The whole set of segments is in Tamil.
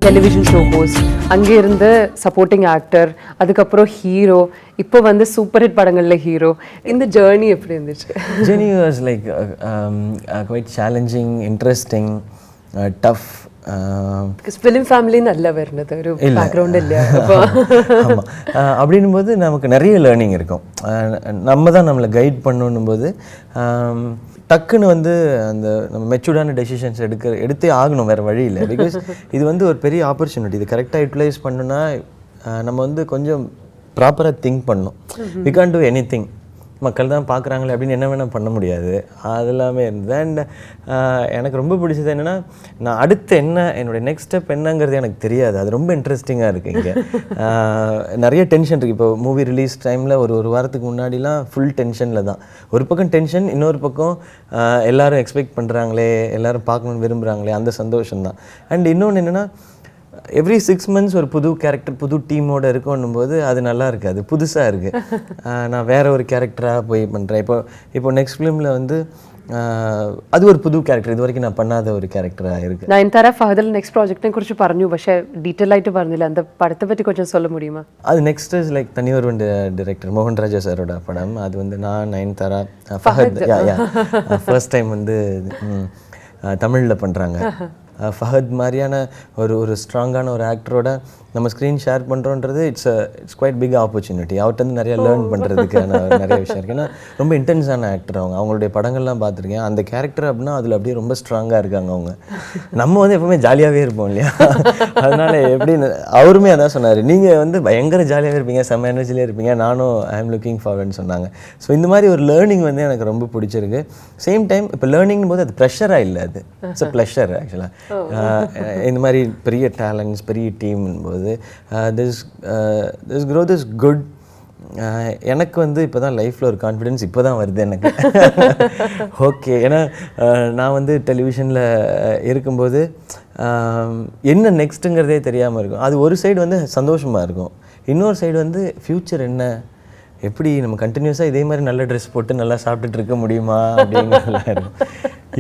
டெலிவிஷன் ஷோ ஹோஸ்ட், அங்கே இருந்து சப்போர்ட்டிங் ஆக்டர், அதுக்கப்புறம் ஹீரோ, இப்போ வந்து சூப்பர் ஹிட் படங்களில் ஹீரோ. இந்த ஜேர்னி எப்படி இருந்துச்சு? Journey was like quite challenging, interesting, tough. Film family நல்லா வருന്നത് ஒரு பேக்ரவுண்ட் இல்லையா? ஆமாம், அப்படின்னும் போது நமக்கு நிறைய லேர்னிங் இருக்கும். நம்ம தான் நம்மளை கைட் பண்ணணும் போது டக்குன்னு வந்து அந்த நம்ம மெச்சூர்டான டெசிஷன்ஸ் எடுத்தே ஆகணும், வேறு வழி இல்லை. பிகாஸ் இது வந்து ஒரு பெரிய ஆப்பர்ச்சுனிட்டி. இது கரெக்டாக யூட்டிலைஸ் பண்ணணுன்னா நம்ம வந்து கொஞ்சம் ப்ராப்பராக திங்க் பண்ணணும். We can't do anything, மக்கள் தான் பார்க்குறாங்களே அப்படின்னு என்ன வேணால் பண்ண முடியாது. அது எல்லாமே இருந்தது. அண்ட் எனக்கு ரொம்ப பிடிச்சது என்னென்னா, நான் அடுத்து என்ன என்னுடைய நெக்ஸ்ட் ஸ்டெப் என்னங்கிறது எனக்கு தெரியாது. அது ரொம்ப இன்ட்ரெஸ்டிங்காக இருக்குது. இங்கே நிறைய டென்ஷன் இருக்குது. இப்போ மூவி ரிலீஸ் டைமில் ஒரு வாரத்துக்கு முன்னாடிலாம் ஃபுல் டென்ஷனில் தான். ஒரு பக்கம் டென்ஷன், இன்னொரு பக்கம் எல்லோரும் எக்ஸ்பெக்ட் பண்ணுறாங்களே, எல்லோரும் பார்க்கணுன்னு விரும்புகிறாங்களே, அந்த சந்தோஷம்தான். அண்ட் இன்னொன்று என்னென்னா, எவ்ரி 6 months ஒரு புது கேரக்டர் புது டீமோடு இருக்கணும் போது அது நல்லா இருக்காது, புதுசாக இருக்குது. நான் வேறு ஒரு கேரக்டராக போய் பண்ணுறேன். இப்போ நெக்ஸ்ட் ஃபிலிமில் வந்து അത് ഒരു പുതു ക്യാരക്ടർ, ഇതുവരെയ്ക്കും ഞാൻ പണ്ണാത്ത ഒരു ക്യാരക്ടറാണ് ഇருக்கு. നയൻതാര ഫഹദിൽ നെക്സ്റ്റ് പ്രോജക്റ്റിനെ കുറിച്ച് പറഞ്ഞു, പക്ഷേ ഡീറ്റെയിൽ ആയിട്ട് പറഞ്ഞില്ല. அந்த படத்தை பற்றி கொஞ்சம் சொல்ல முடியுமா? அது நெக்ஸ்ட் இஸ் லைக் தனியொரு டைரக்டர் மோகன் ராஜா சாரோட படம். அது வந்து நான் நயன்தாரா ஃபஹத் ஃபர்ஸ்ட் டைம் வந்து தமிழில் பண்ணுறாங்க. ஃபஹத் மாதிரியான ஒரு ஸ்ட்ராங்கான ஒரு ஆக்டரோட நம்ம ஸ்க்ரீன் ஷேர் பண்ணுறோன்றது இட்ஸ் குவைட் பிக் ஆப்பர்ச்சுனிட்டி. அவர்கிட்ட வந்து நிறைய லேர்ன் பண்ணுறதுக்கான நிறைய விஷயம் இருக்குது. ஏன்னா ரொம்ப இன்டென்ஸான ஆக்டர் அவங்களுடைய படங்கள்லாம் பார்த்துருக்கேன். அந்த கேரக்டர் அப்படின்னா அதில் அப்படியே ரொம்ப ஸ்ட்ராங்காக இருக்காங்க அவங்க. நம்ம வந்து எப்போவுமே ஜாலியாகவே இருப்போம் இல்லையா? அதனால் எப்படின்னு அவருமே அதான் சொன்னார், நீங்கள் வந்து பயங்கர ஜாலியாகவே இருப்பீங்க, செம்ம எனர்ஜிலே இருப்பீங்க, நானும் ஐ எம் லுக்கிங் ஃபார்வர்ட்னு சொன்னாங்க. ஸோ இந்த மாதிரி ஒரு லேர்னிங் வந்து எனக்கு ரொம்ப பிடிச்சிருக்கு. சேம் டைம் இப்போ லேர்னிங் போது அது ப்ரெஷராக இல்லை, அது இட்ஸ் அ ப்ளஷர் ஆக்சுவலாக. இந்த மாதிரி பெரிய டேலண்ட்ஸ், பெரிய டீம்னு போது திஸ் growth is good. எனக்கு வந்து இப்போ தான் லைஃப்பில் ஒரு கான்ஃபிடென்ஸ் இப்போ தான் வருது எனக்கு. ஓகே, ஏன்னா நான் வந்து டெலிவிஷனில் இருக்கும்போது என்ன நெக்ஸ்ட்டுங்கிறதே தெரியாமல் இருக்கும். அது ஒரு சைடு வந்து சந்தோஷமாக இருக்கும், இன்னொரு சைடு வந்து ஃப்யூச்சர் என்ன, எப்படி நம்ம கண்டினியூஸாக இதே மாதிரி நல்ல ட்ரெஸ் போட்டு நல்லா சாப்பிட்டுட்டு இருக்க முடியுமா அப்படிங்கிறதுலாம் இருக்கும்.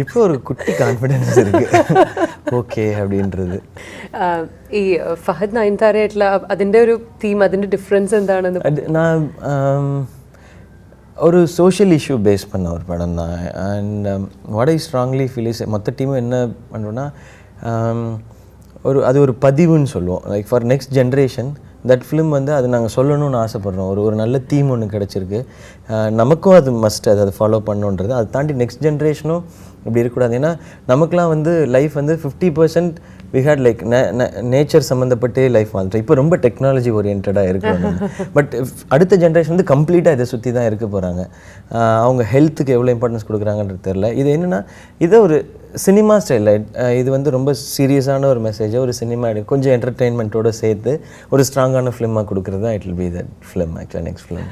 ഇപ്പോൾ ഒരു കുട്ടി കോൺഫിഡൻസ് இருக்குது ഓക്കെ அப்படின்றது. ഈ ഫഹദ് നയൻതാരയായിട്ടുള്ള അതിൻ്റെ ഒരു തീം, അതിൻ്റെ ഡിഫറൻസ് എന്താണെന്ന്? நான் ஒரு சோஷியல் இஷ்யூ பேஸ் பண்ண ஒரு படம் தான். And what I strongly feel is, மொத்த டீமும் என்ன பண்ணுறோன்னா அது ஒரு பதிவுன்னு சொல்லுவோம். Like for next generation that film வந்து அது நாங்கள் சொல்லணும்னு ஆசைப்பட்றோம். ஒரு நல்ல தீம் ஒன்று கிடச்சிருக்கு, நமக்கும் அது மஸ்ட், அதை ஃபாலோ பண்ணணுன்றது. அதை தாண்டி நெக்ஸ்ட் ஜென்ரேஷனும் இப்படி இருக்கக்கூடாது. ஏன்னா நமக்குலாம் வந்து லைஃப் வந்து 50% வி ஹேட் லைக் நேச்சர் சம்மந்தப்பட்டே லைஃப் வாழ்ந்துட்டோம். இப்போ ரொம்ப டெக்னாலஜி ஓரியன்டாக இருக்கணும். பட் அடுத்த ஜென்ரேஷன் வந்து கம்ப்ளீட்டாக இதை சுற்றி தான் இருக்க போகிறாங்க. அவங்க ஹெல்த்துக்கு எவ்வளோ இம்பார்ட்டன்ஸ் கொடுக்குறாங்கன்றது தெரில. இது என்னென்னா, இதை ஒரு சினிமா ஸ்டைலில் இது வந்து ரொம்ப சீரியஸான ஒரு மெசேஜை ஒரு சினிமா கொஞ்சம் என்டர்டெயின்மெண்ட்டோடு சேர்த்து ஒரு ஸ்ட்ராங்கான ஃபிலிமாக கொடுக்குறது தான் it will be that film ஆக்சுவலாக நெக்ஸ்ட் ஃபிலிம்.